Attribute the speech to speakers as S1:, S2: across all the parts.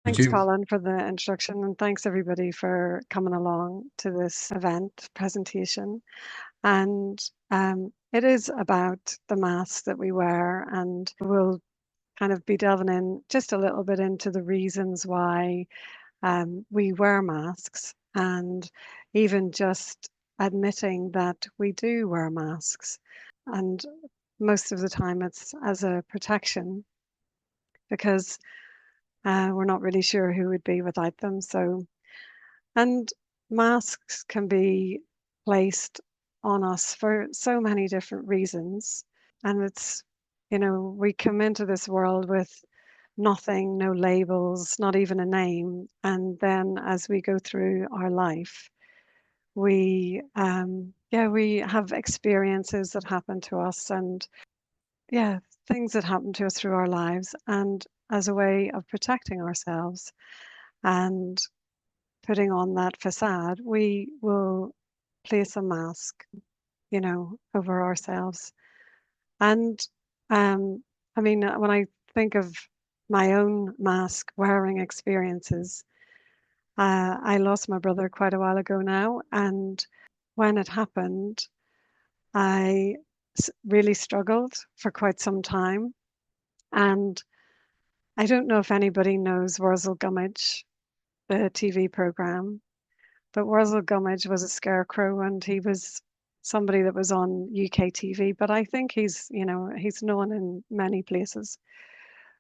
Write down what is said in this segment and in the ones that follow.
S1: Thank
S2: Thanks,
S1: you.
S2: Colin, for the introduction, and thanks everybody for coming along to this event presentation. And it is about the masks that we wear, and we'll kind of be delving in just a little bit into the reasons why we wear masks, and even just admitting that we do wear masks. And most of the time it's as a protection because we're not really sure who would be without them. So, and masks can be placed on us for so many different reasons. And it's, we come into this world with nothing, no labels, not even a name. And then as we go through our life, we have experiences that happen to us, and yeah, things that happen to us through our lives. And as a way of protecting ourselves and putting on that facade, we will place a mask, over ourselves. And I mean, when I think of my own mask wearing experiences, I lost my brother quite a while ago now. And when it happened, I really struggled for quite some time. And I don't know if anybody knows Wurzel Gummidge, the TV program. But Wurzel Gummidge was a scarecrow, and he was somebody that was on UK TV. But I think he's known in many places.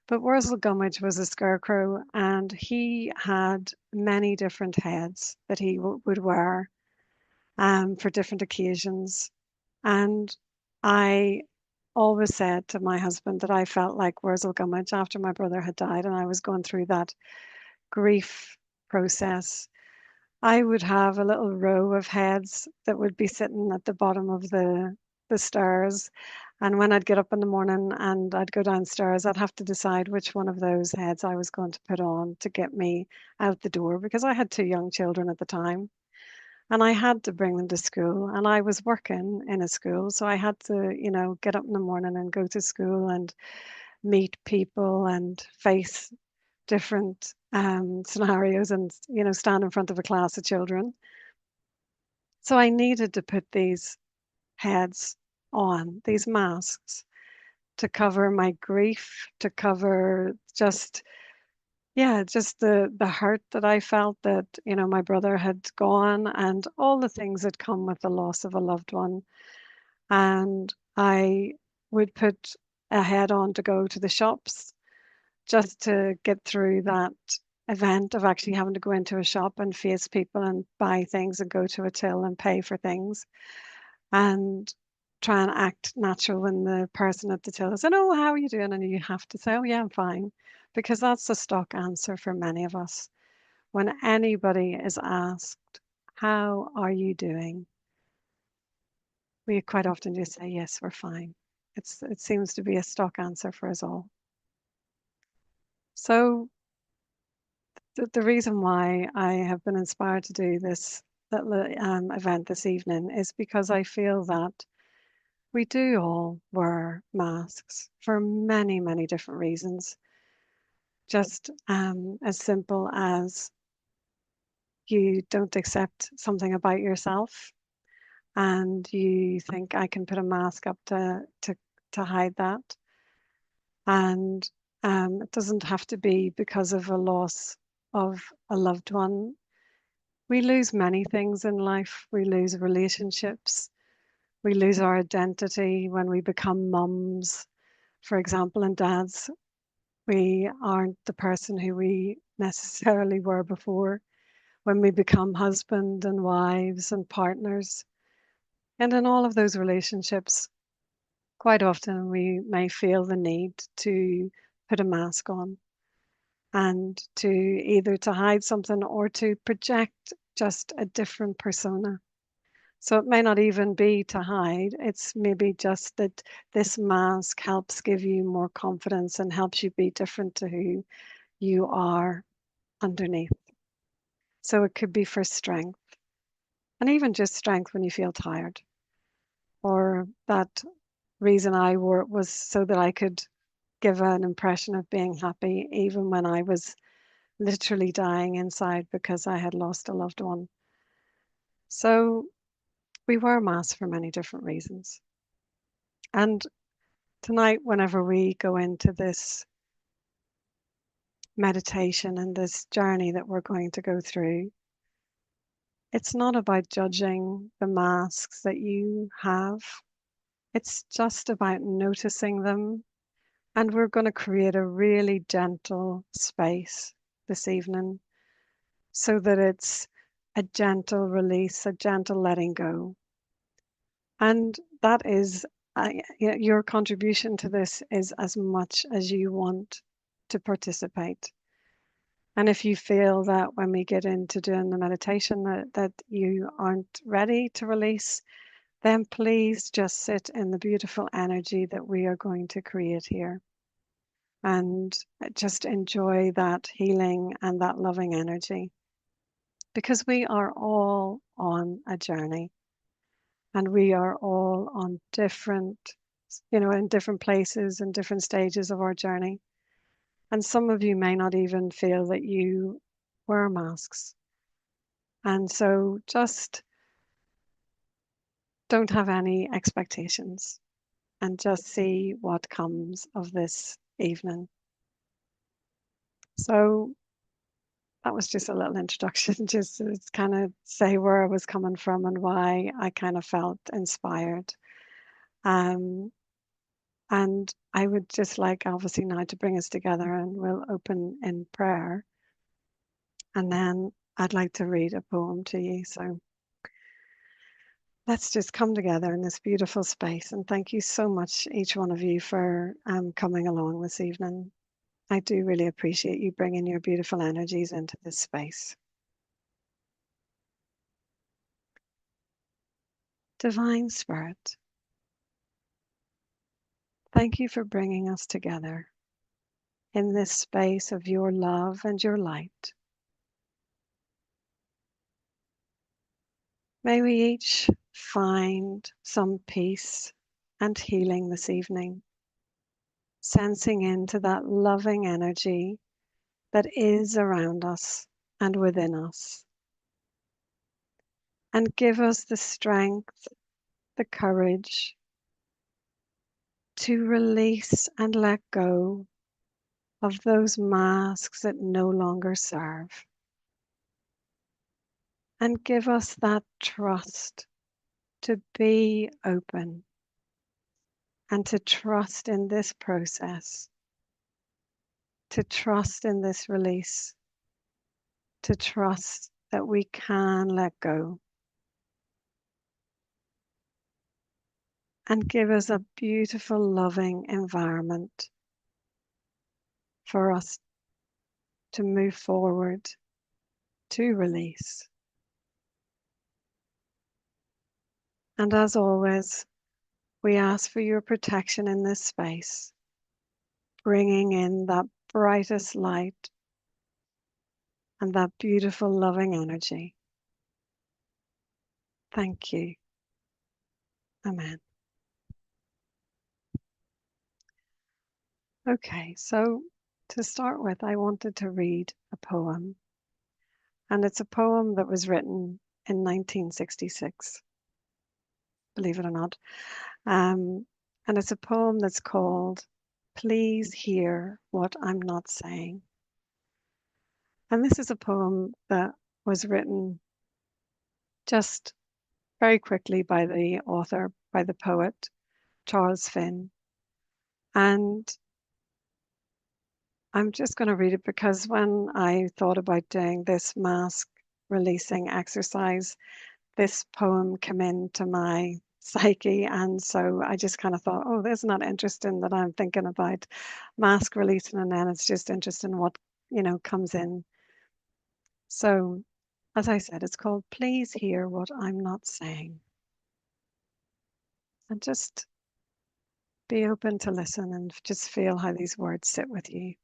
S2: But Wurzel Gummidge was a scarecrow, and he had many different heads that he would wear for different occasions. And I always said to my husband that I felt like Wurzel Gummidge after my brother had died, and I was going through that grief process. I would have a little row of heads that would be sitting at the bottom of the stairs. And when I'd get up in the morning and I'd go downstairs, I'd have to decide which one of those heads I was going to put on to get me out the door, because I had two young children at the time and I had to bring them to school, and I was working in a school. So I had to, get up in the morning and go to school and meet people and face different scenarios, and stand in front of a class of children. So I needed to put these heads on, these masks, to cover my grief, to cover just the hurt that I felt that, my brother had gone, and all the things that come with the loss of a loved one. And I would put a head on to go to the shops just to get through that event of actually having to go into a shop and face people and buy things and go to a till and pay for things, and try and act natural when the person at the till says, "Oh, how are you doing?" And you have to say, "Oh, yeah, I'm fine," because that's the stock answer for many of us. When anybody is asked, "How are you doing?" we quite often just say, "Yes, we're fine." It seems to be a stock answer for us all. So the reason why I have been inspired to do this event this evening is because I feel that we do all wear masks for many, many different reasons. Just as simple as you don't accept something about yourself and you think, I can put a mask up to hide that. And it doesn't have to be because of a loss of a loved one. We lose many things in life. We lose relationships. We lose our identity when we become mums, for example, and dads. We aren't the person who we necessarily were before. When we become husband and wives and partners. And in all of those relationships, quite often we may feel the need to put a mask on, and to either to hide something or to project just a different persona. So it may not even be to hide, it's maybe just that this mask helps give you more confidence and helps you be different to who you are underneath. So it could be for strength, and even just strength when you feel tired. Or that reason I wore it was so that I could give an impression of being happy even when I was literally dying inside because I had lost a loved one. So we wear masks for many different reasons. And tonight, whenever we go into this meditation and this journey that we're going to go through, it's not about judging the masks that you have. It's just about noticing them. And we're going to create a really gentle space this evening so that it's a gentle release, a gentle letting go. And that is your contribution to this is as much as you want to participate. And if you feel that when we get into doing the meditation that you aren't ready to release, then please just sit in the beautiful energy that we are going to create here. And just enjoy that healing and that loving energy. Because we are all on a journey. And we are all on different, in different places and different stages of our journey. And some of you may not even feel that you wear masks. And so just don't have any expectations and just see what comes of this evening. So that was just a little introduction, just to kind of say where I was coming from and why I kind of felt inspired. And I would just like, obviously, now to bring us together and we'll open in prayer. And then I'd like to read a poem to you. So let's just come together in this beautiful space. And thank you so much, each one of you, for coming along this evening. I do really appreciate you bringing your beautiful energies into this space. Divine Spirit, thank you for bringing us together in this space of your love and your light. May we each find some peace and healing this evening, sensing into that loving energy that is around us and within us. And give us the strength, the courage to release and let go of those masks that no longer serve. And give us that trust to be open and to trust in this process, to trust in this release, to trust that we can let go. And give us a beautiful, loving environment for us to move forward, to release. And as always, we ask for your protection in this space, bringing in that brightest light and that beautiful, loving energy. Thank you. Amen. Okay, so to start with, I wanted to read a poem. And it's a poem that was written in 1966, believe it or not. And it's a poem that's called Please Hear What I'm Not Saying. And this is a poem that was written just very quickly by the author, by the poet, Charles Finn. And I'm just going to read it because when I thought about doing this mask releasing exercise, this poem came into my psyche. And so I just kind of thought, oh, isn't that interesting that I'm thinking about mask releasing, and then it's just interesting what, comes in. So, as I said, it's called Please Hear What I'm Not Saying. And just be open to listen and just feel how these words sit with you.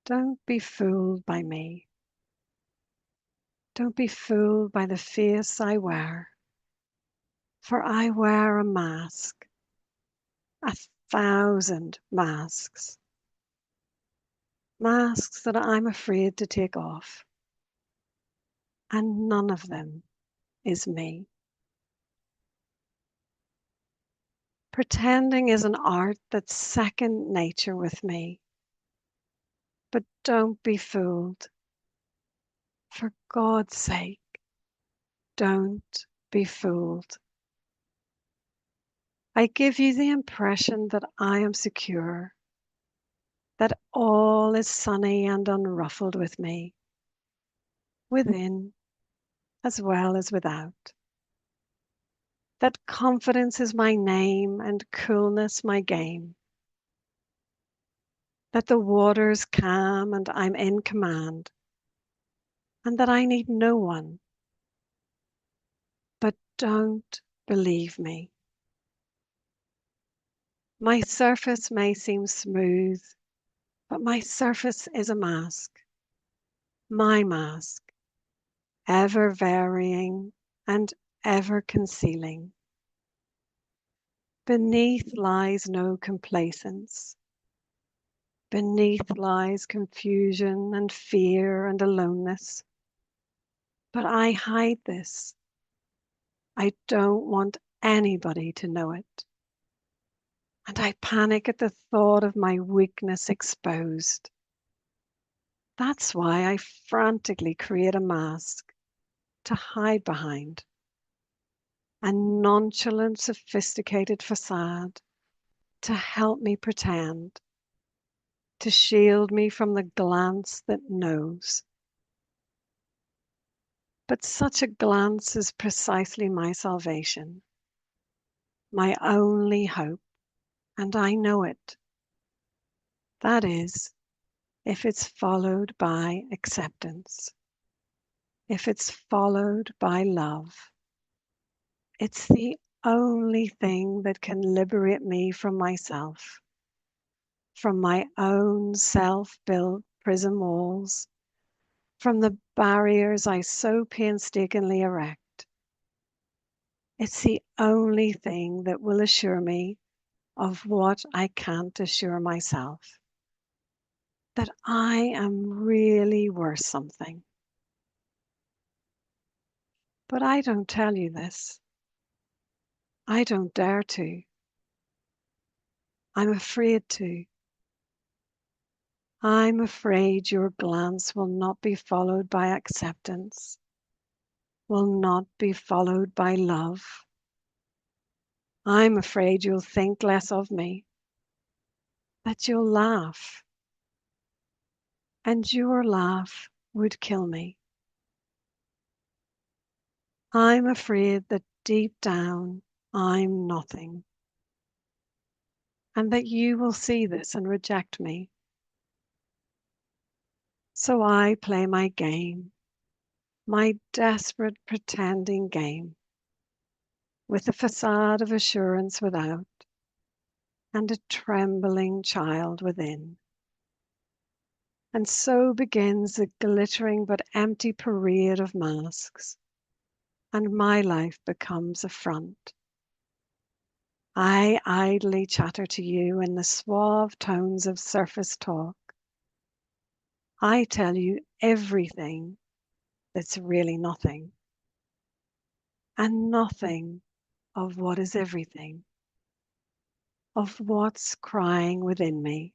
S2: Don't be fooled by me. Don't be fooled by the face I wear, for I wear a mask, 1,000 masks. masks that I'm afraid to take off, and none of them is me. Pretending is an art that's second nature with me, but don't be fooled. For God's sake, don't be fooled. I give you the impression that I am secure, that all is sunny and unruffled with me, within as well as without. That confidence is my name and coolness my game. That the water's calm and I'm in command, and that I need no one. But don't believe me. My surface may seem smooth, but my surface is a mask. My mask, ever varying and ever concealing. Beneath lies no complacence. Beneath lies confusion and fear and aloneness. But I hide this. I don't want anybody to know it. And I panic at the thought of my weakness exposed. That's why I frantically create a mask to hide behind. A nonchalant, sophisticated facade to help me pretend, to shield me from the glance that knows. But such a glance is precisely my salvation, my only hope, and I know it. That is, if it's followed by acceptance, if it's followed by love. It's the only thing that can liberate me from myself, from my own self-built prison walls, from the barriers I so painstakingly erect. It's the only thing that will assure me of what I can't assure myself, that I am really worth something. But I don't tell you this. I don't dare to. I'm afraid to. I'm afraid your glance will not be followed by acceptance, will not be followed by love. I'm afraid you'll think less of me, that you'll laugh, and your laugh would kill me. I'm afraid that deep down I'm nothing, and that you will see this and reject me. So I play my game, my desperate pretending game, with a facade of assurance without, and a trembling child within. And so begins the glittering but empty parade of masks, and my life becomes a front. I idly chatter to you in the suave tones of surface talk. I tell you everything that's really nothing, and nothing of what is everything, of what's crying within me.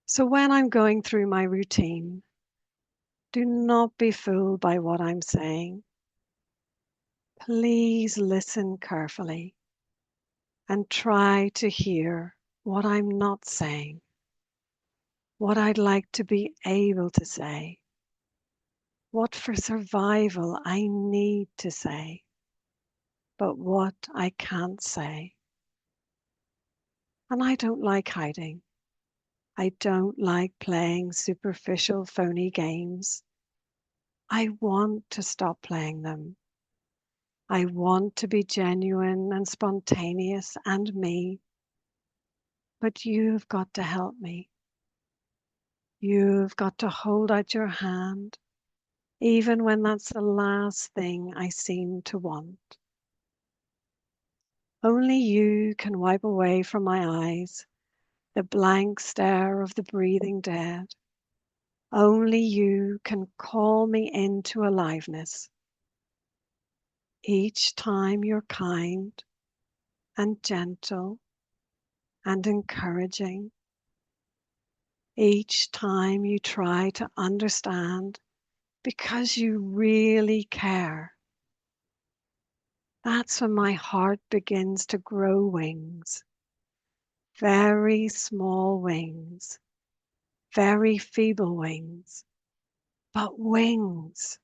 S2: So when I'm going through my routine, do not be fooled by what I'm saying. Please listen carefully and try to hear what I'm not saying, what I'd like to be able to say, what for survival I need to say, but what I can't say. And I don't like hiding. I don't like playing superficial, phony games. I want to stop playing them. I want to be genuine and spontaneous and me. But you've got to help me. You've got to hold out your hand, even when that's the last thing I seem to want. Only you can wipe away from my eyes the blank stare of the breathing dead. Only you can call me into aliveness. Each time you're kind and gentle and encouraging. Each time you try to understand because you really care. That's when my heart begins to grow wings. Very small wings. Very feeble wings. But wings.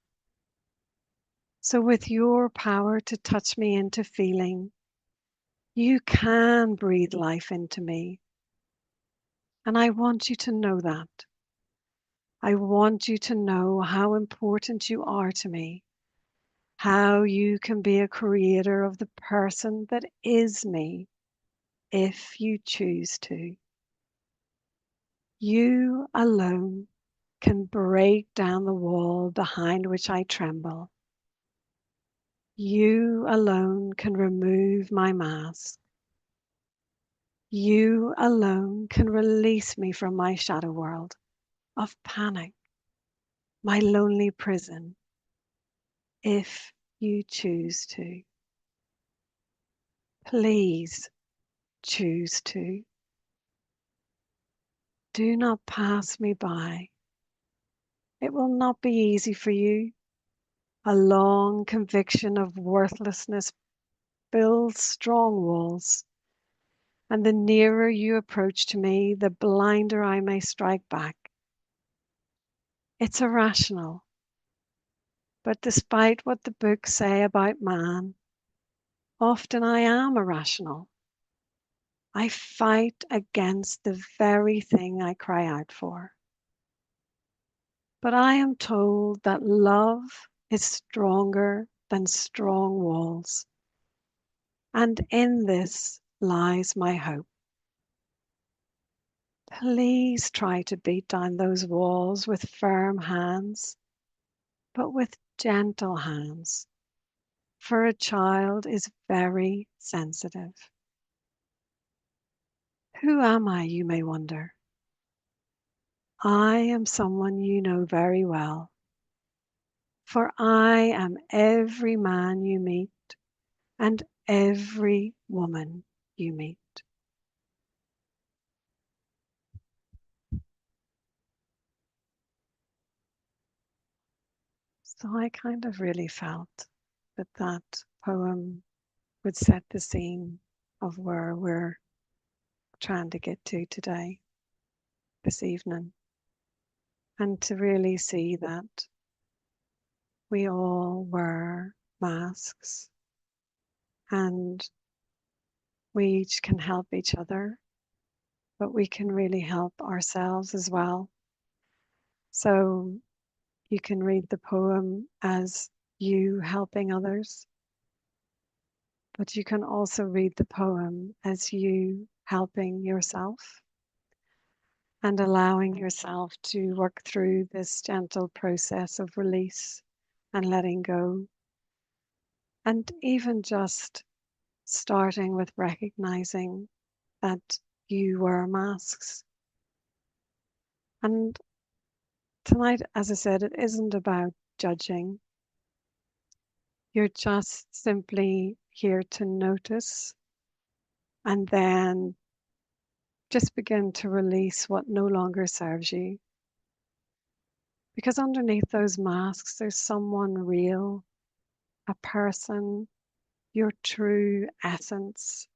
S2: So with your power to touch me into feeling, you can breathe life into me. And I want you to know that. I want you to know how important you are to me, how you can be a creator of the person that is me, if you choose to. You alone can break down the wall behind which I tremble. You alone can remove my mask. You alone can release me from my shadow world of panic, my lonely prison, if you choose to. Please choose to. Do not pass me by. It will not be easy for you. A long conviction of worthlessness builds strong walls, and the nearer you approach to me, the blinder I may strike back. It's irrational, but despite what the books say about man, often I am irrational. I fight against the very thing I cry out for. But I am told that love is stronger than strong walls. And in this lies my hope. Please try to beat down those walls with firm hands, but with gentle hands, for a child is very sensitive. Who am I, you may wonder? I am someone you know very well, for I am every man you meet and every woman you meet. So I kind of really felt that that poem would set the scene of where we're trying to get to today, this evening, and to really see that we all wear masks and we each can help each other, but we can really help ourselves as well. So you can read the poem as you helping others, but you can also read the poem as you helping yourself and allowing yourself to work through this gentle process of release and letting go. And even just starting with recognizing that you wear masks. And tonight, as I said, it isn't about judging. You're just simply here to notice and then just begin to release what no longer serves you. Because underneath those masks, there's someone real, a person, your true essence.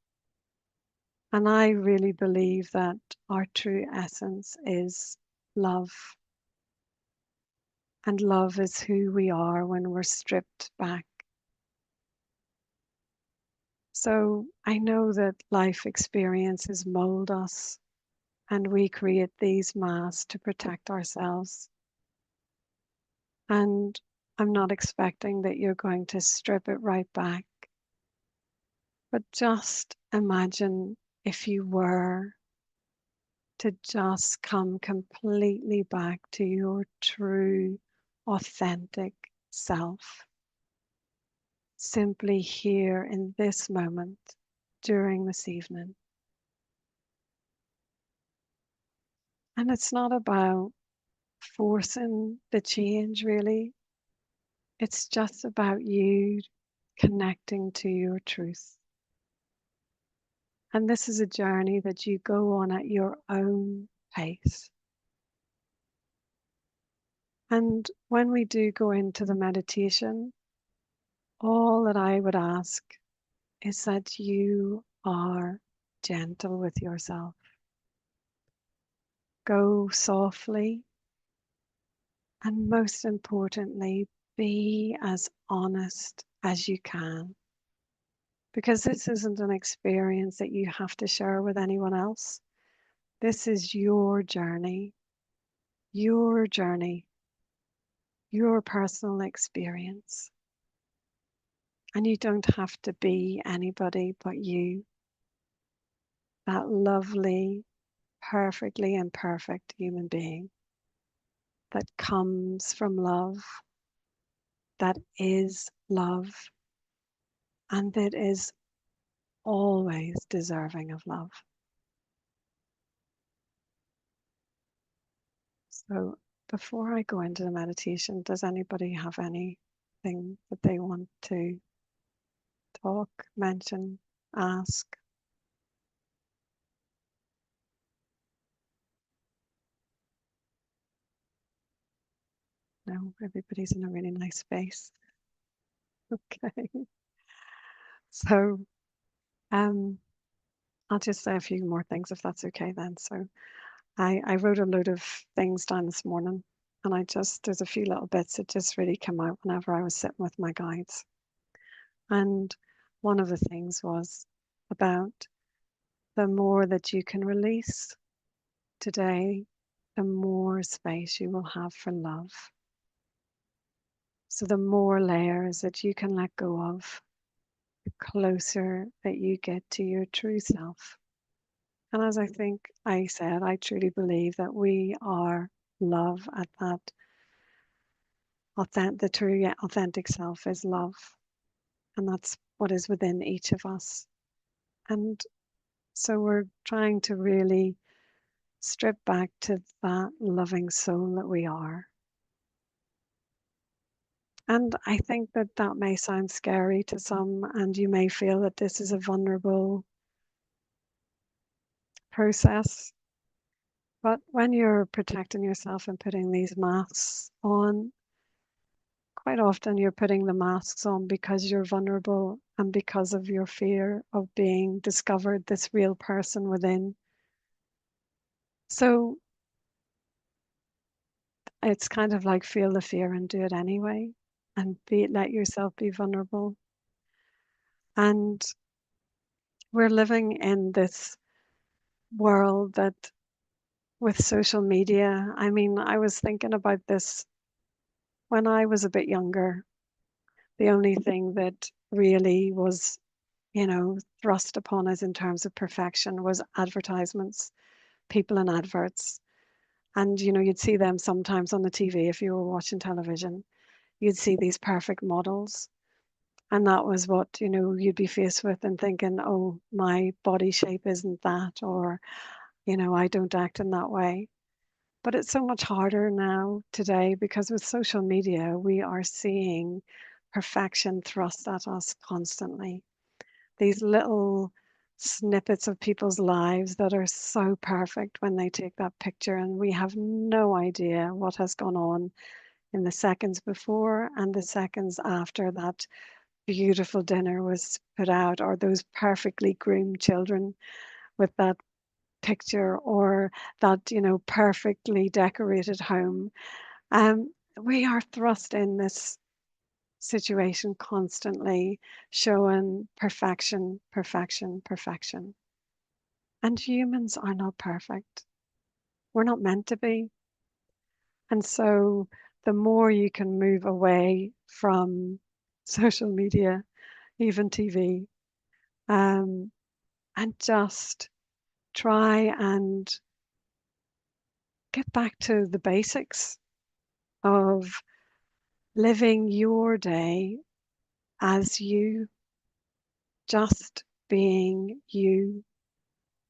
S2: And I really believe that our true essence is love. And love is who we are when we're stripped back. So I know that life experiences mold us and we create these masks to protect ourselves. And I'm not expecting that you're going to strip it right back. But just imagine if you were to just come completely back to your true, authentic self. Simply here in this moment during this evening. And it's not about forcing the change, really. It's just about you connecting to your truth. And this is a journey that you go on at your own pace. And when we do go into the meditation, all that I would ask is that you are gentle with yourself. Go softly, and most importantly, be as honest as you can. Because this isn't an experience that you have to share with anyone else. This is your journey, your journey, your personal experience. And you don't have to be anybody but you, that lovely, perfectly imperfect human being that comes from love, that is love, and that is always deserving of love. So before I go into the meditation, does anybody have anything that they want to talk, mention, ask? No, everybody's in a really nice space. Okay. So I'll just say a few more things if that's okay then. So I wrote a load of things down this morning, and there's a few little bits that just really came out whenever I was sitting with my guides. And one of the things was about the more that you can release today, the more space you will have for love. So the more layers that you can let go of, the closer that you get to your true self. And as I think I said, I truly believe that we are love at that the true authentic self is love. And that's what is within each of us. And so we're trying to really strip back to that loving soul that we are. And I think that that may sound scary to some, and you may feel that this is a vulnerable process. But when you're protecting yourself and putting these masks on, quite often you're putting the masks on because you're vulnerable and because of your fear of being discovered, this real person within. So it's kind of like feel the fear and do it anyway, and let yourself be vulnerable. And we're living in this world that with social media, I mean, I was thinking about this when I was a bit younger. The only thing that really was, thrust upon us in terms of perfection was advertisements, people in adverts. And, you'd see them sometimes on the TV if you were watching television. You'd see these perfect models. And that was what, you'd be faced with and thinking, oh, my body shape isn't that, or, I don't act in that way. But it's so much harder now today because with social media, we are seeing perfection thrust at us constantly. These little snippets of people's lives that are so perfect when they take that picture, and we have no idea what has gone on in the seconds before and the seconds after that beautiful dinner was put out, or those perfectly groomed children with that picture, or that perfectly decorated home. We are thrust in this situation constantly, showing perfection, perfection, perfection. And humans are not perfect. We're not meant to be. And so the more you can move away from social media, even TV, and just try and get back to the basics of living your day as you, just being you,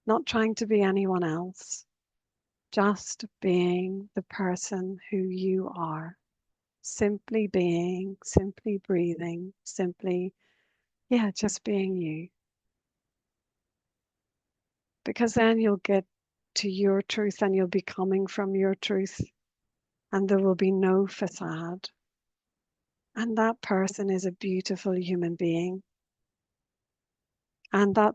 S2: not trying to be anyone else, just being the person who you are. Simply being, simply breathing, simply, just being you. Because then you'll get to your truth and you'll be coming from your truth, and there will be no facade. And that person is a beautiful human being. And that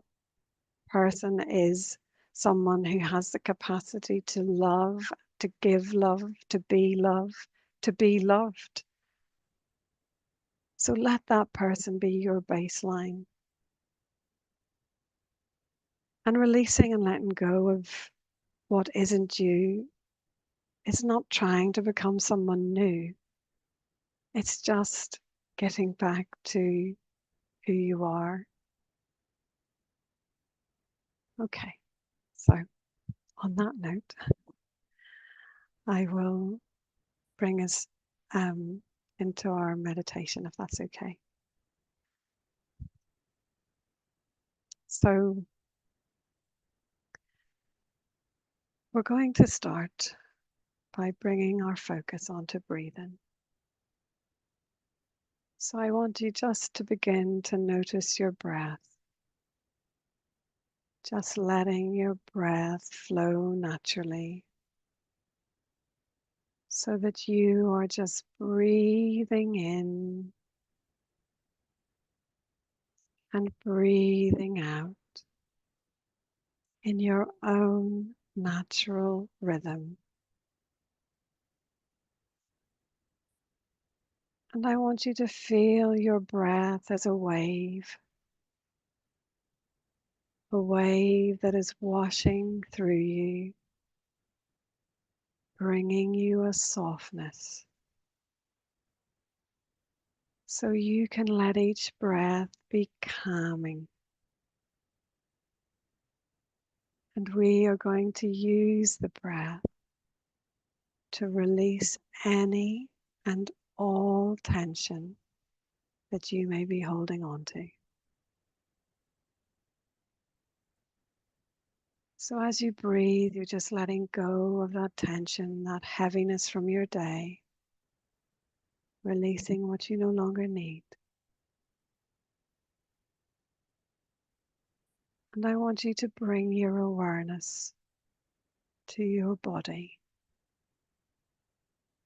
S2: person is someone who has the capacity to love, to give love, to be love, to be loved. So let that person be your baseline. And releasing and letting go of what isn't you is not trying to become someone new. It's just getting back to who you are. Okay, so on that note, I will bring us into our meditation, if that's okay. So we're going to start by bringing our focus onto breathing. So I want you just to begin to notice your breath. Just letting your breath flow naturally so that you are just breathing in and breathing out in your own natural rhythm. And I want you to feel your breath as a wave that is washing through you, bringing you a softness. So you can let each breath be calming. And we are going to use the breath to release any and all tension that you may be holding on to. So as you breathe, you're just letting go of that tension, that heaviness from your day, releasing what you no longer need. And I want you to bring your awareness to your body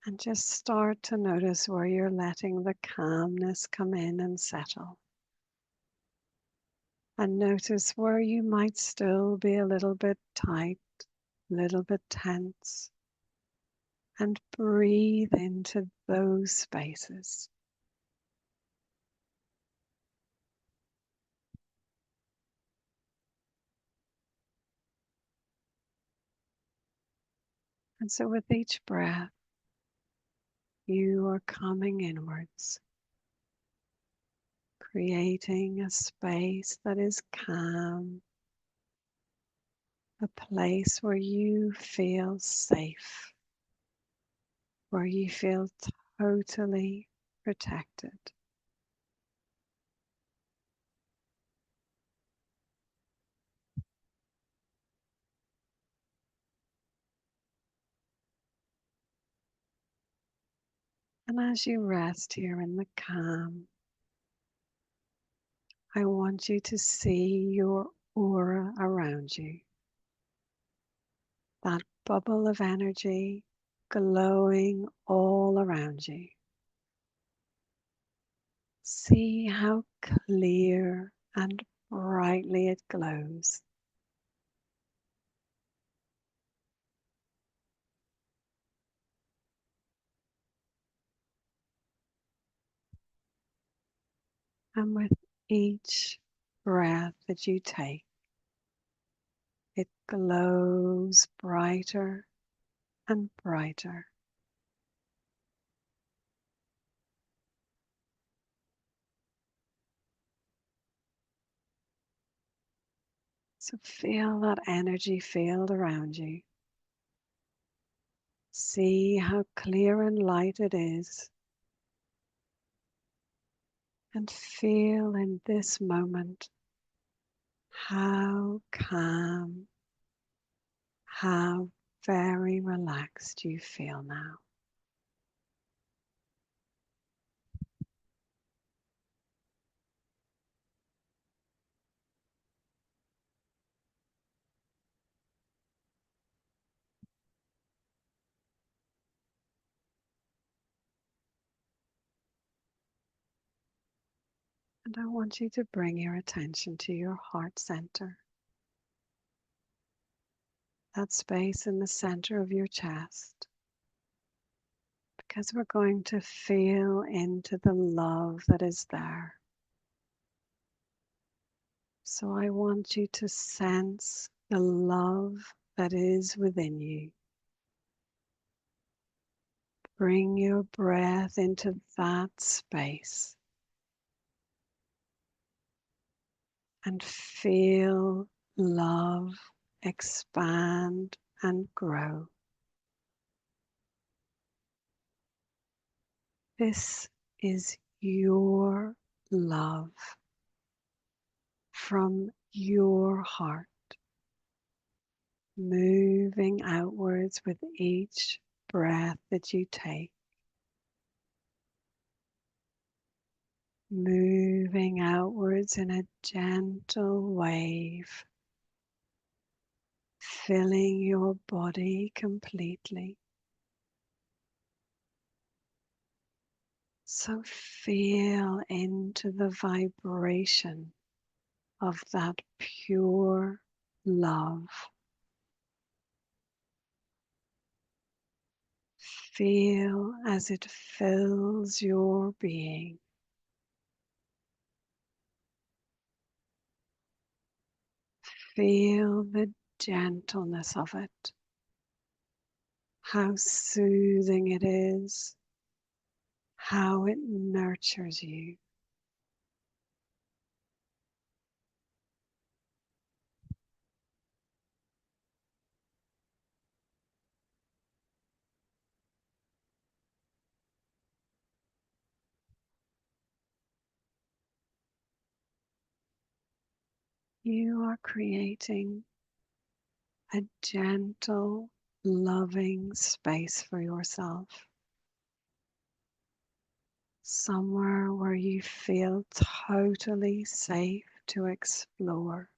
S2: and just start to notice where you're letting the calmness come in and settle. And notice where you might still be a little bit tight, a little bit tense. And breathe into those spaces. And so with each breath, you are coming inwards, creating a space that is calm, a place where you feel safe, where you feel totally protected. And as you rest here in the calm, I want you to see your aura around you. That bubble of energy glowing all around you. See how clear and brightly it glows. And with each breath that you take, it glows brighter and brighter. So feel that energy field around you. See how clear and light it is. And feel in this moment how calm, how very relaxed you feel now. And I want you to bring your attention to your heart center, that space in the center of your chest, because we're going to feel into the love that is there. So I want you to sense the love that is within you. Bring your breath into that space and feel love expand and grow. This is your love from your heart, moving outwards with each breath that you take, moving outwards in a gentle wave, filling your body completely. So feel into the vibration of that pure love. Feel as it fills your being. Feel the gentleness of it, how soothing it is, how it nurtures you. You are creating a gentle, loving space for yourself. Somewhere where you feel totally safe to explore.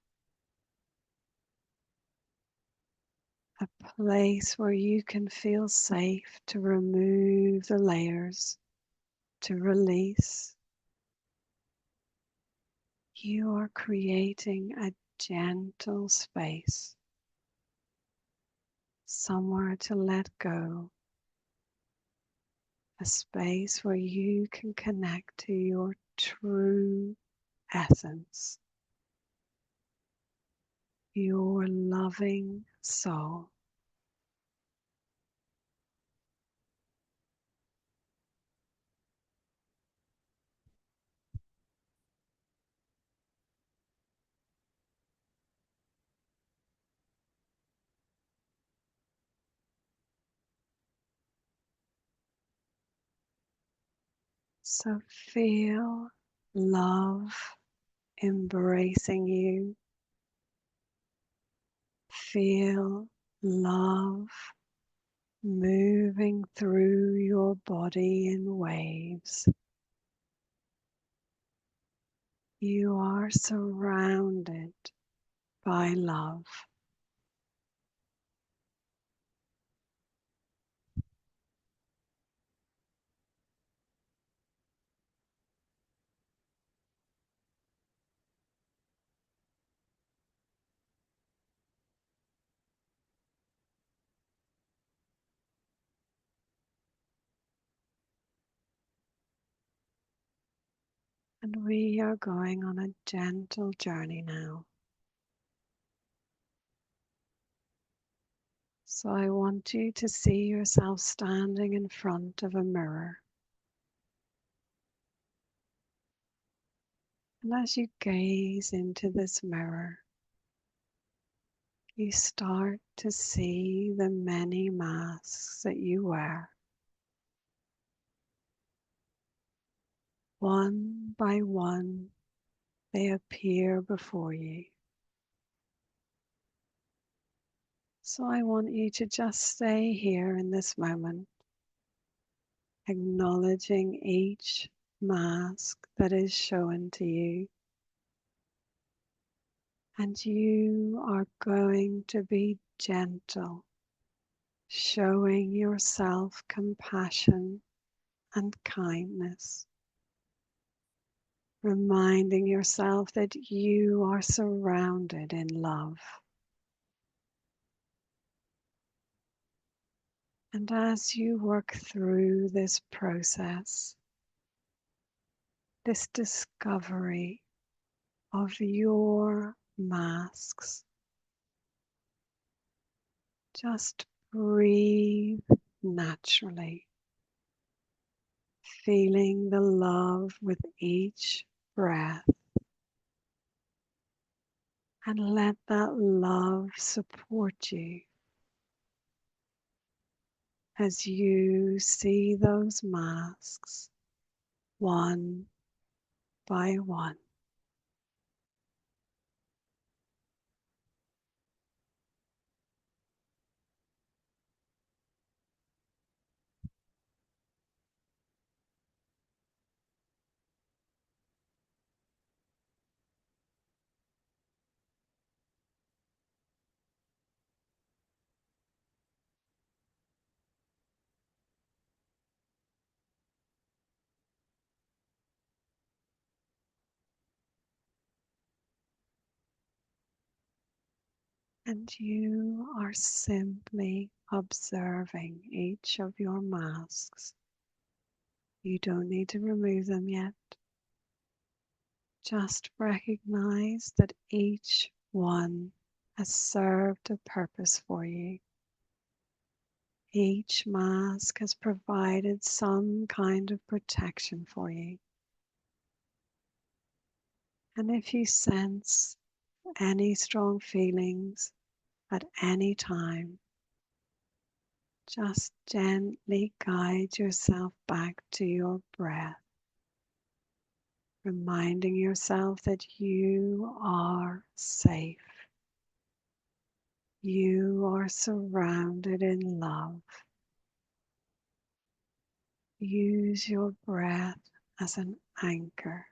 S2: A place where you can feel safe to remove the layers, to release. You are creating a gentle space, somewhere to let go, a space where you can connect to your true essence, your loving soul. So feel love embracing you. Feel love moving through your body in waves. You are surrounded by love. And we are going on a gentle journey now. So I want you to see yourself standing in front of a mirror. And as you gaze into this mirror, you start to see the many masks that you wear. One by one, they appear before you. So I want you to just stay here in this moment, acknowledging each mask that is shown to you. And you are going to be gentle, showing yourself compassion and kindness, reminding yourself that you are surrounded in love. And as you work through this process, this discovery of your masks, just breathe naturally, feeling the love with each breath, and let that love support you as you see those masks one by one. And you are simply observing each of your masks. You don't need to remove them yet. Just recognize that each one has served a purpose for you. Each mask has provided some kind of protection for you. And if you sense any strong feelings at any time, just gently guide yourself back to your breath, reminding yourself that you are safe. You are surrounded in love. Use your breath as an anchor.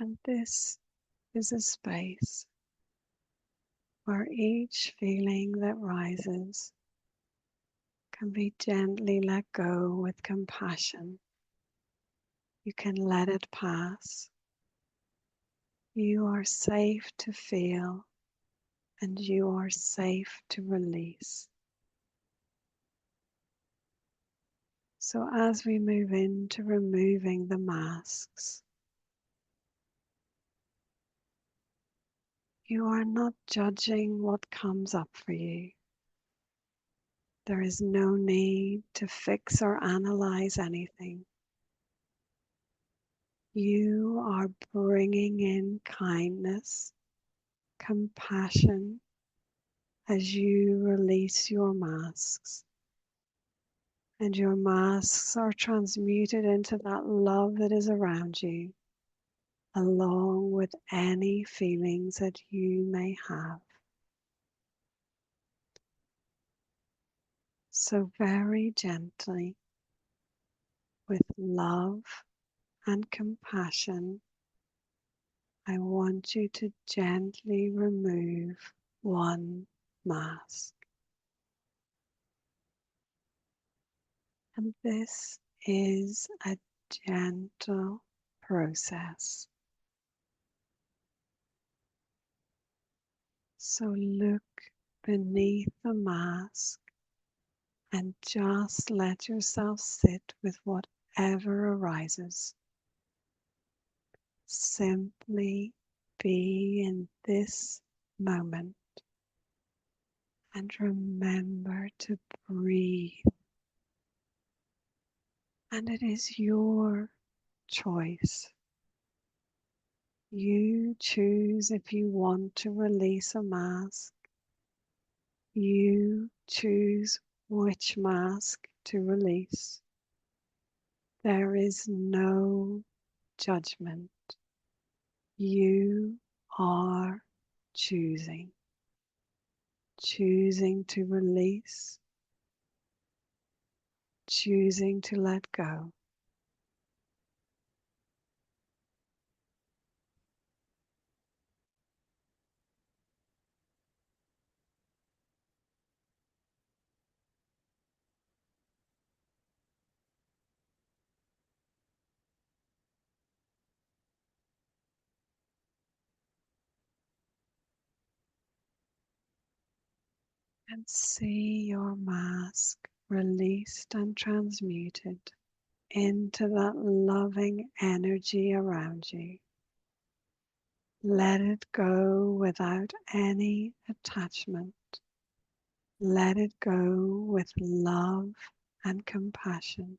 S2: And this is a space where each feeling that rises can be gently let go with compassion. You can let it pass. You are safe to feel and you are safe to release. So as we move into removing the masks, you are not judging what comes up for you. There is no need to fix or analyze anything. You are bringing in kindness, compassion as you release your masks. And your masks are transmuted into that love that is around you, along with any feelings that you may have. So very gently, with love and compassion, I want you to gently remove one mask. And this is a gentle process. So look beneath the mask and just let yourself sit with whatever arises. Simply be in this moment and remember to breathe. And it is your choice. You choose if you want to release a mask. You choose which mask to release. There is no judgment. You are choosing. Choosing to release. Choosing to let go. And see your mask released and transmuted into that loving energy around you. Let it go without any attachment. Let it go with love and compassion.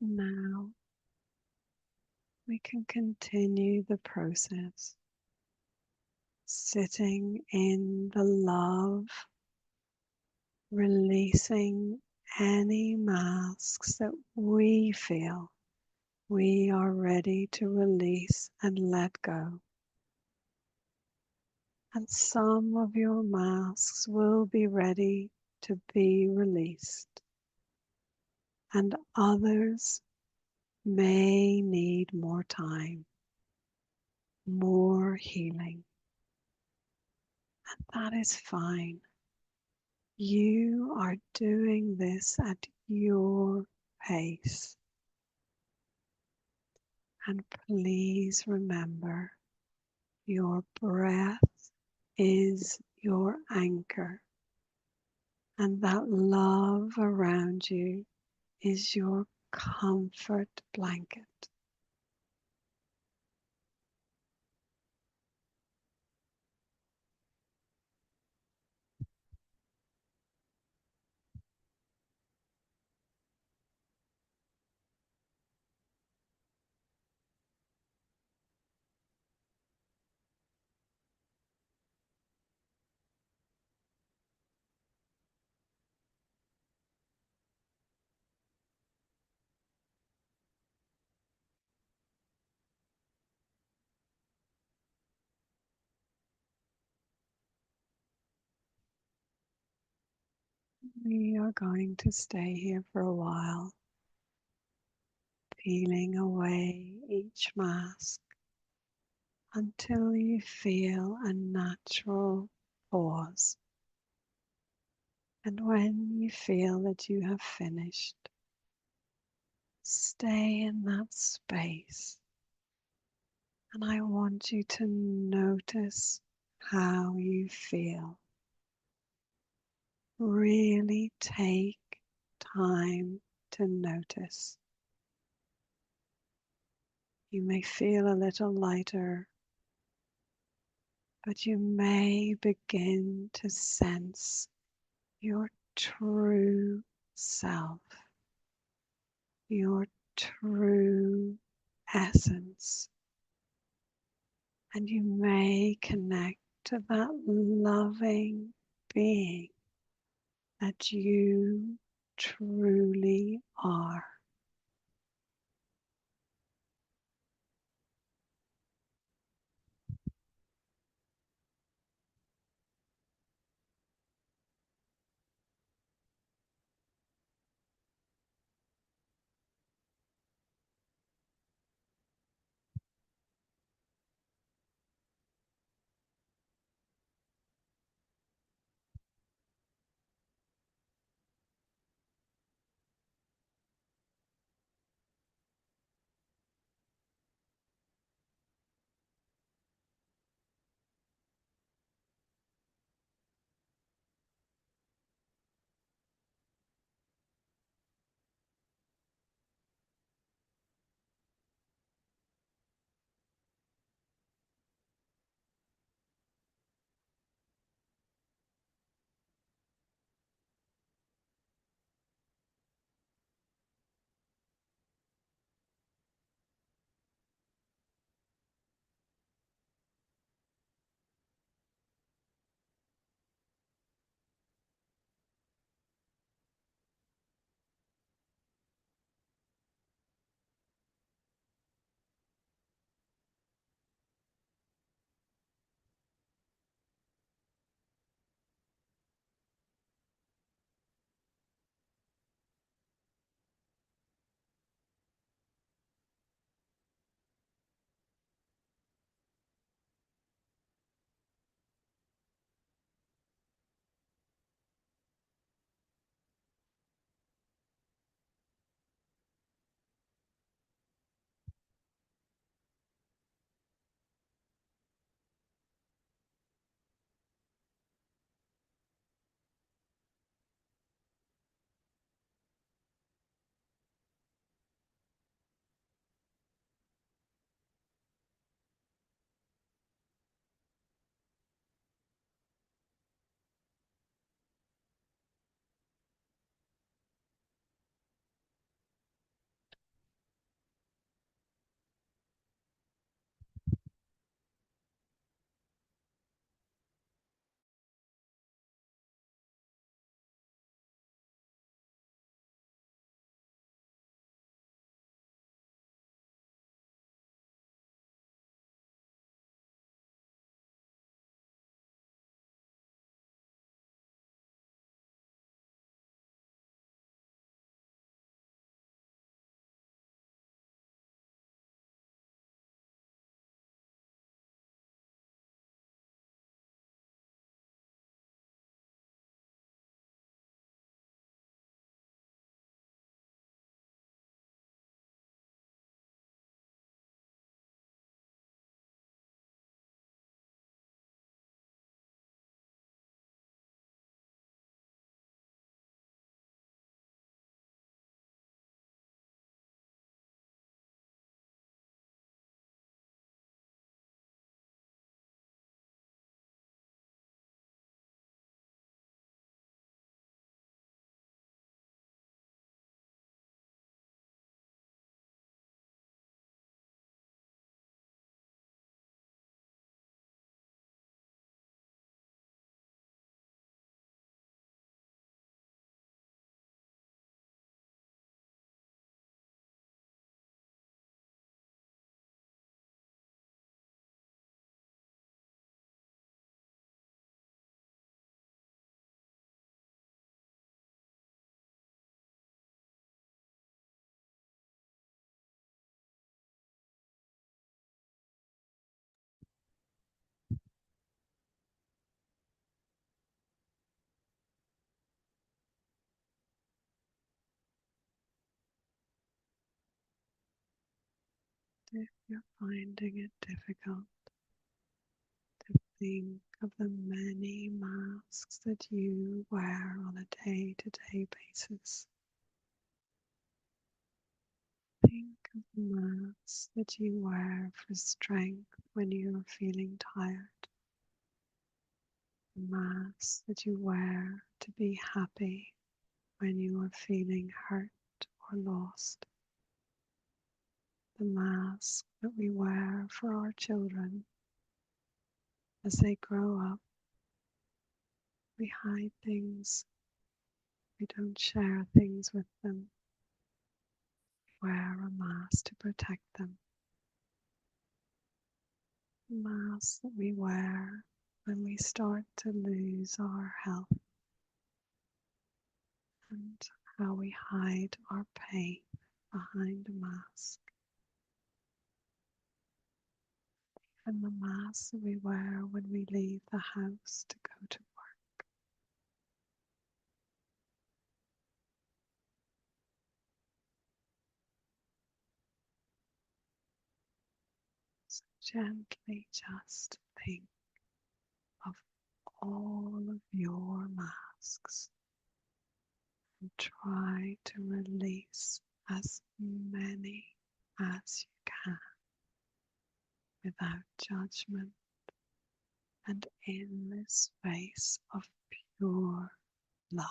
S2: Now we can continue the process, sitting in the love, releasing any masks that we feel we are ready to release and let go. And some of your masks will be ready to be released, and others may need more time, more healing. And that is fine. You are doing this at your pace. And please remember, your breath is your anchor, and that love around you is your comfort blanket. We are going to stay here for a while, peeling away each mask, until you feel a natural pause. And when you feel that you have finished, stay in that space. And I want you to notice how you feel. Really take time to notice. You may feel a little lighter, but you may begin to sense your true self, your true essence. And you may connect to that loving being that you truly are. If you're finding it difficult to think of the many masks that you wear on a day-to-day basis, think of the masks that you wear for strength when you are feeling tired, the masks that you wear to be happy when you are feeling hurt or lost, the mask that we wear for our children as they grow up. We hide things, we don't share things with them, we wear a mask to protect them. The mask that we wear when we start to lose our health, and how we hide our pain behind a mask. And the mask that we wear when we leave the house to go to work. So gently just think of all of your masks and try to release as many as you can without judgment and in this space of pure love.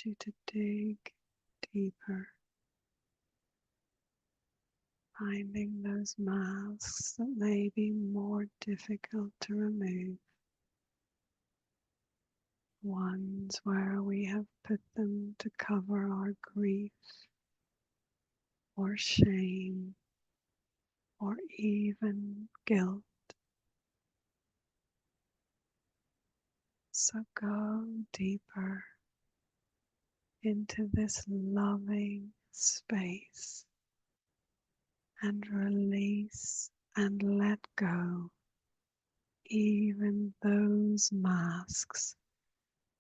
S2: you to dig deeper, finding those masks that may be more difficult to remove, ones where we have put them to cover our grief or shame or even guilt. So go deeper into this loving space and release and let go even those masks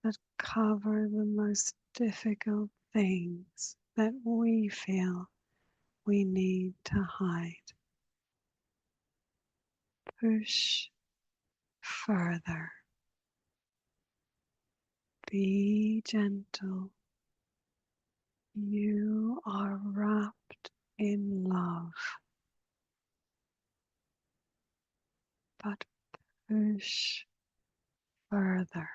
S2: that cover the most difficult things that we feel we need to hide. Push further. Be gentle. You are wrapped in love, but push further.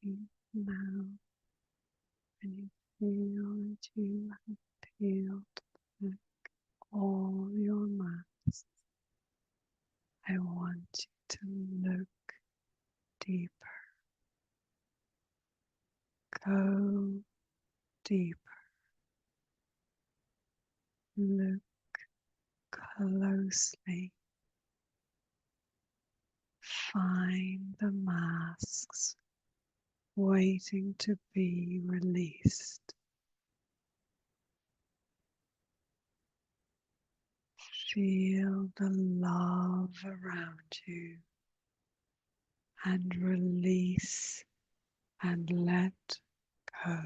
S2: Now, when you feel that you have peeled back all your masks, I want you to look deeper, go deeper, look closely, find the masks waiting to be released. Feel the love around you and release and let go.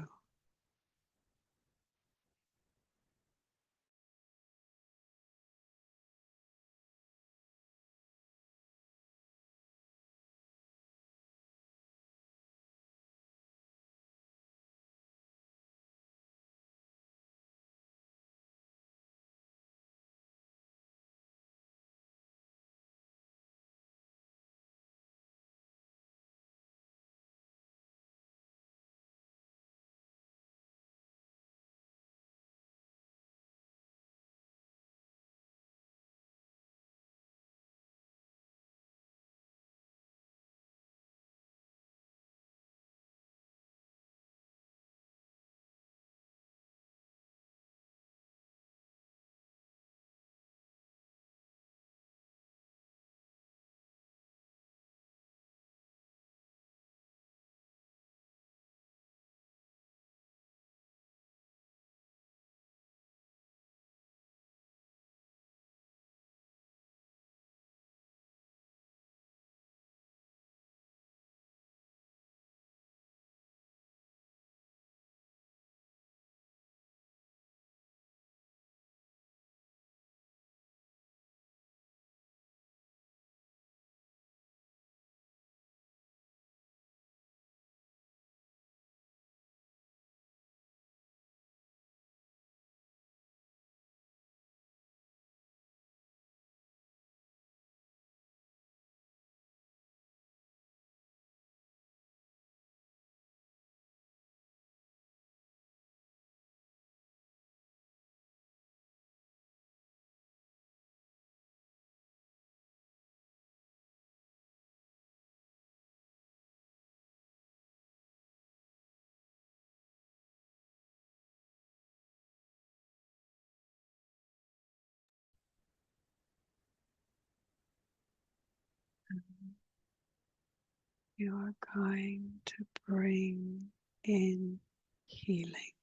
S2: You're going to bring in healing.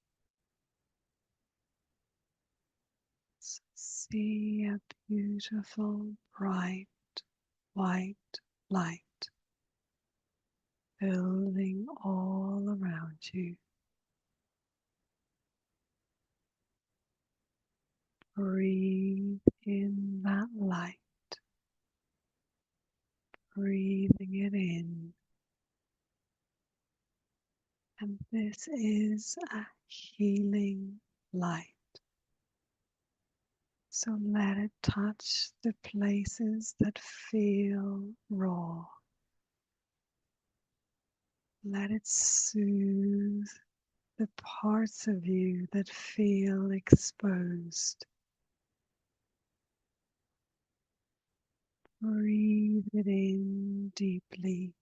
S2: So see a beautiful, bright, white light building all around you. Breathe in that light, breathing it in. And this is a healing light. So let it touch the places that feel raw. Let it soothe the parts of you that feel exposed. Breathe it in deeply.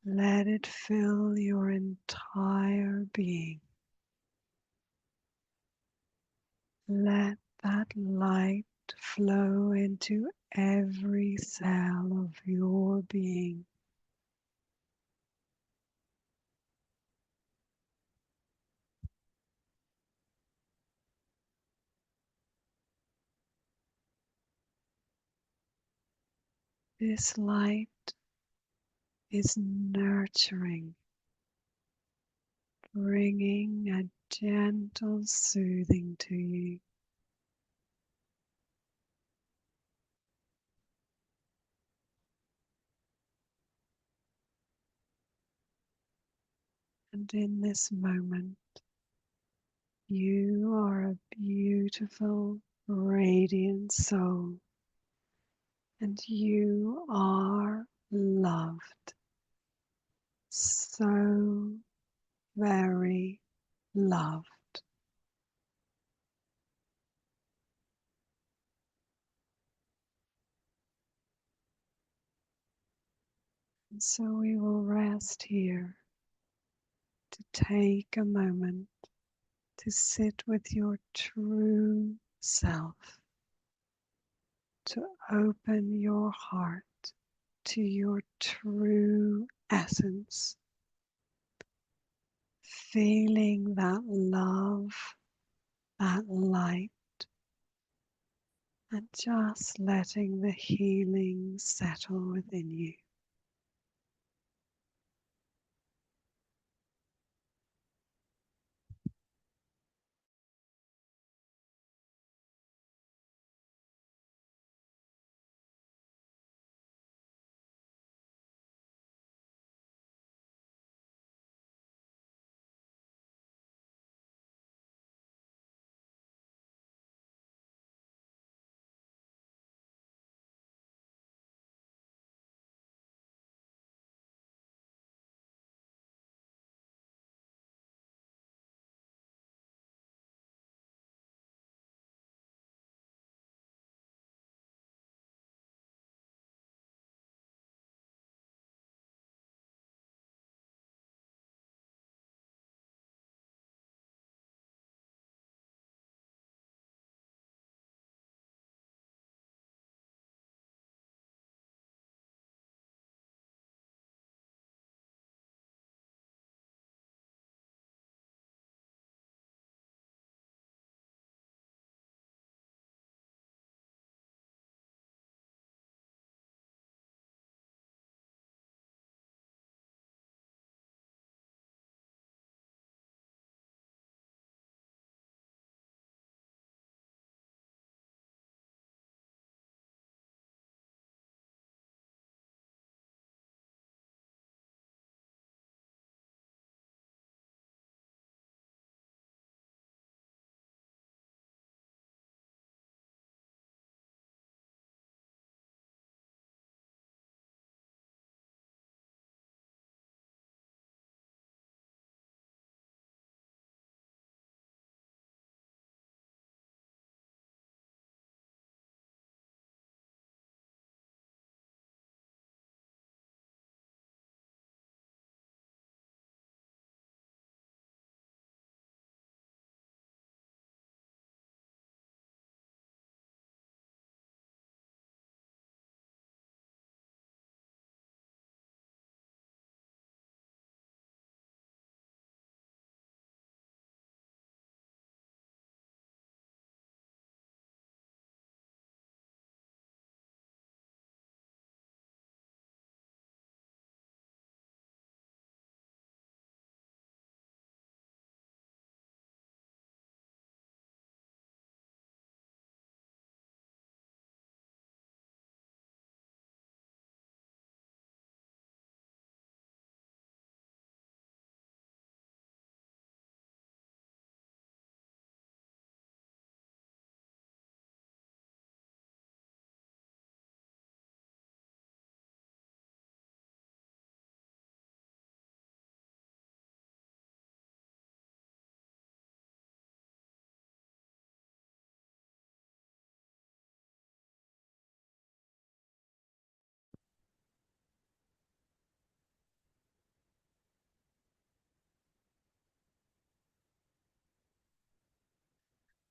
S2: Let it fill your entire being. Let that light flow into every cell of your being. This light is nurturing, bringing a gentle soothing to you. And in this moment, you are a beautiful, radiant soul, and you are loved. so very loved. And so we will rest here to take a moment to sit with your true self, to open your heart to your true essence, feeling that love, that light, and just letting the healing settle within you.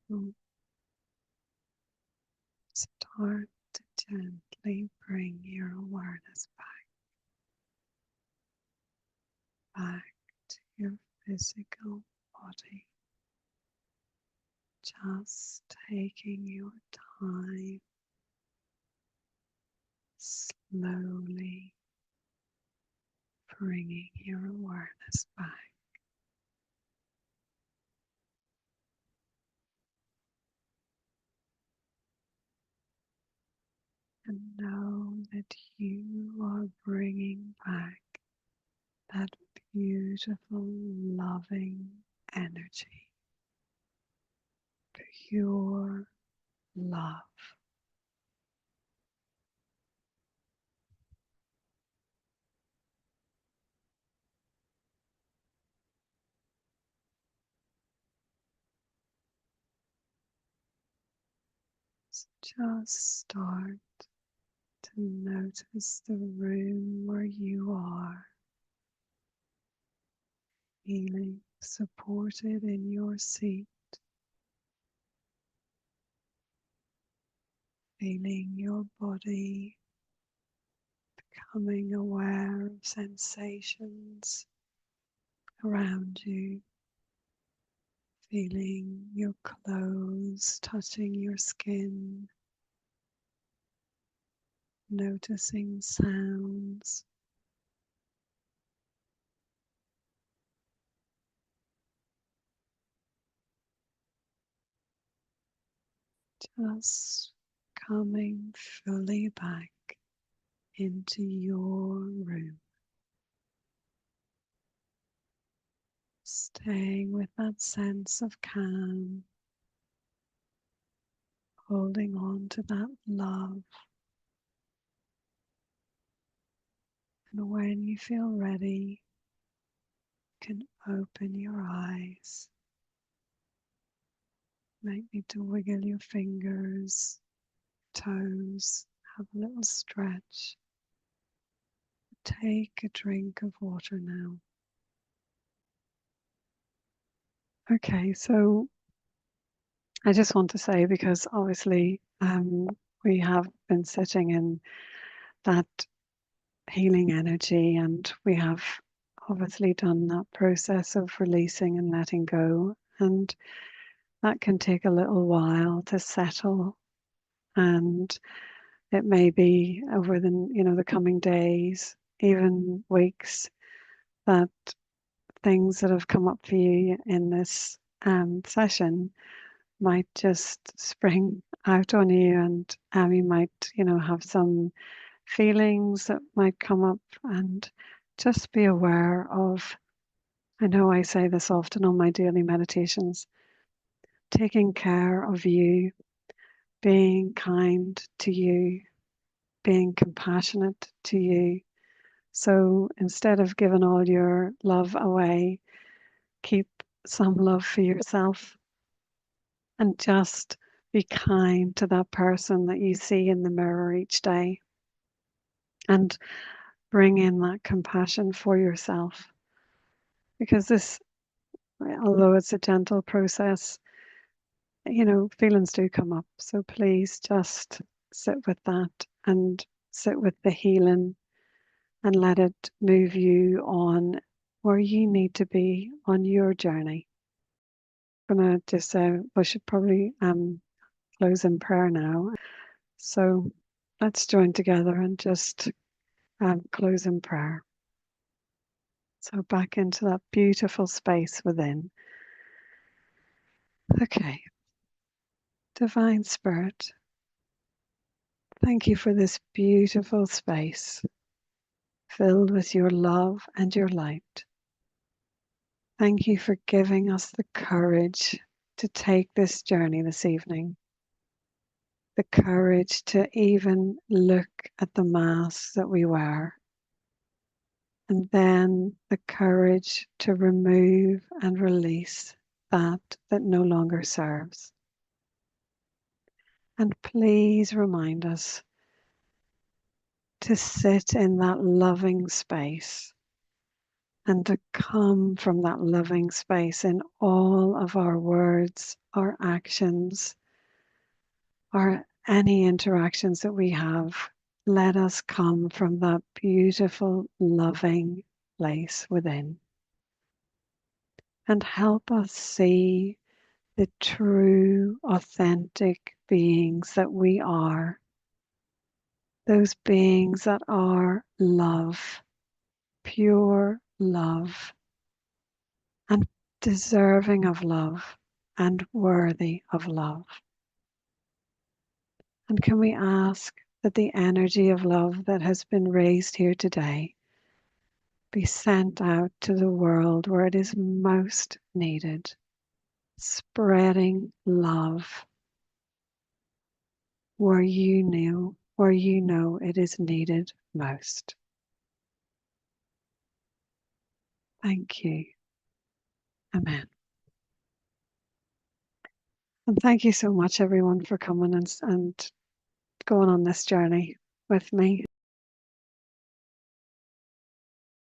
S2: And start to gently bring your awareness back to your physical body, just taking your time, slowly bringing your awareness back. And know that you are bringing back that beautiful, loving energy, pure love. So just start to notice the room where you are, feeling supported in your seat, feeling your body, becoming aware of sensations around you, feeling your clothes touching your skin, noticing sounds. Just coming fully back into your room, staying with that sense of calm, holding on to that love. And when you feel ready, you can open your eyes. Might need to wiggle your fingers, toes, have a little stretch. Take a drink of water now. Okay, so I just want to say, because obviously we have been sitting in that healing energy, and we have obviously done that process of releasing and letting go, and that can take a little while to settle, and it may be over the coming days, even weeks, that things that have come up for you in this session might just spring out on you, and you might have some feelings that might come up, and just be aware of, I know I say this often on my daily meditations, taking care of you, being kind to you, being compassionate to you. So instead of giving all your love away, keep some love for yourself, and just be kind to that person that you see in the mirror each day, and bring in that compassion for yourself. Because this, although it's a gentle process, feelings do come up. So please just sit with that, and sit with the healing, and let it move you on where you need to be on your journey. I'm going to just we should probably close in prayer now. So let's join together and just close in prayer. So back into that beautiful space within. Okay. Divine Spirit, thank you for this beautiful space filled with your love and your light. Thank you for giving us the courage to take this journey this evening. The courage to even look at the mask that we wear. And then the courage to remove and release that no longer serves. And please remind us to sit in that loving space, and to come from that loving space in all of our words, our actions, or any interactions that we have. Let us come from that beautiful, loving place within. And help us see the true, authentic beings that we are. Those beings that are love, pure love, and deserving of love, and worthy of love. And can we ask that the energy of love that has been raised here today be sent out to the world where it is most needed, spreading love where you know it is needed most. Thank you. Amen. And thank you so much, everyone, for coming and going on this journey with me.